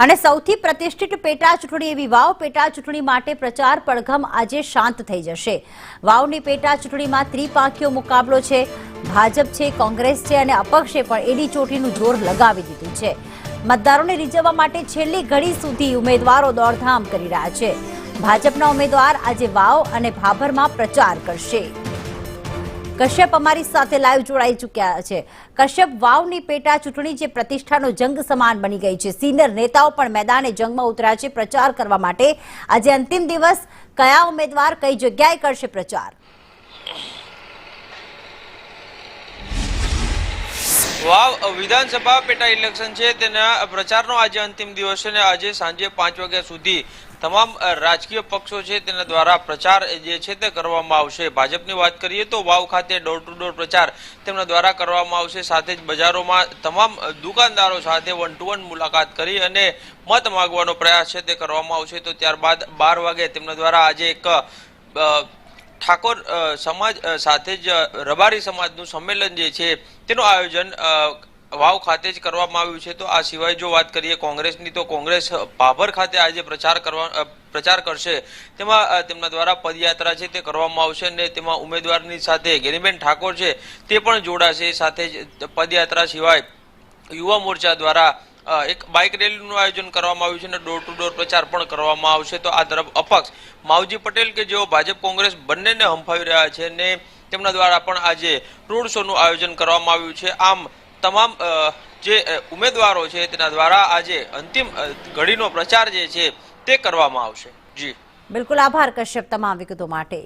અને સૌથી પ્રતિષ્ઠિત પેટા ચૂંટણી એવી વાવ પેટા ચૂંટણી માટે પ્રચાર પડઘમ આજે શાંત થઈ જશે। વાવની પેટા ચૂંટણીમાં ત્રિપાંખીયો મુકાબલો છે। ભાજપ છે, કોંગ્રેસ છે અને અપક્ષે પણ એડી ચોટીનું જોર લગાવી દીધું છે। મતદારોને રીઝવવા માટે છેલ્લી ઘડી સુધી ઉમેદવારો દોડધામ કરી રહ્યા છે। ભાજપના ઉમેદવાર આજે વાવ અને ભાભરમાં પ્રચાર કરશે। કશ્યપ અમારી સાથે લાઈવ જોડાઈ ચૂક્યા છે। કશ્યપ, વાવની પેટા ચૂંટણી જે પ્રતિષ્ઠાનો જંગ સમાન બની ગઈ છે। સિનિયર નેતાઓ પણ મેદાને જંગમાં ઉતર્યા છે પ્રચાર કરવા માટે। આજે અંતિમ દિવસ, કયા ઉમેદવાર કઈ જગ્યાએ કરશે પ્રચાર? વાવ વિધાનસભા પેટા ઇલેક્શન છે તેના પ્રચારનો આજે અંતિમ દિવસ છે ને આજે સાંજે 5 વાગ્યા સુધી તમામ રાજકીય પક્ષો છે તેના દ્વારા પ્રચાર જે છે તે કરવામાં આવશે। ભાજપની વાત કરીએ તો વાવ ખાતે ડોર ટુ ડોર પ્રચાર તેમના દ્વારા કરવામાં આવશે। સાથે જ બજારોમાં તમામ દુકાનદારો સાથે 1-to-1 મુલાકાત કરી અને મત માંગવાનો પ્રયાસ છે તે કરવામાં આવશે। તો ત્યારબાદ 12 વાગે તેમના દ્વારા આજે એક ઠાકોર સમાજ સાથે જ રબારી સમાજનું સંમેલન જે છે તેનું આયોજન વાવ ખાતે જ કરવામાં આવ્યું છે। તો આ સિવાય જો વાત કરીએ કોંગ્રેસની, તો કોંગ્રેસ ભાભર ખાતે આજે પ્રચાર કરશે। તેમાં તેમના દ્વારા પદયાત્રા છે તે કરવામાં આવશે અને તેમાં ઉમેદવારની સાથે ગેનીબેન ઠાકોર છે તે પણ જોડાશે। સાથે જ પદયાત્રા સિવાય યુવા મોરચા દ્વારા એક બાઇક રેલીનું આયોજન કરવામાં આવ્યું છે અને ડોર ટુ ડોર પ્રચાર પણ કરવામાં આવશે। તો આ તરફ અપક્ષ માવજી પટેલ કે જેઓ ભાજપ કોંગ્રેસ બંનેને હંફાવી રહ્યા છે અને તેમના દ્વારા પણ આજે રોડ શોનું આયોજન કરવામાં આવ્યું છે। આમ તમામ જે ઉમેદવારો છે તેના દ્વારા આજે અંતિમ ઘડીનો પ્રચાર જે છે તે કરવામાં આવશે। જી બિલકુલ, આભાર કશ્યપ તમામ વિગતો માટે।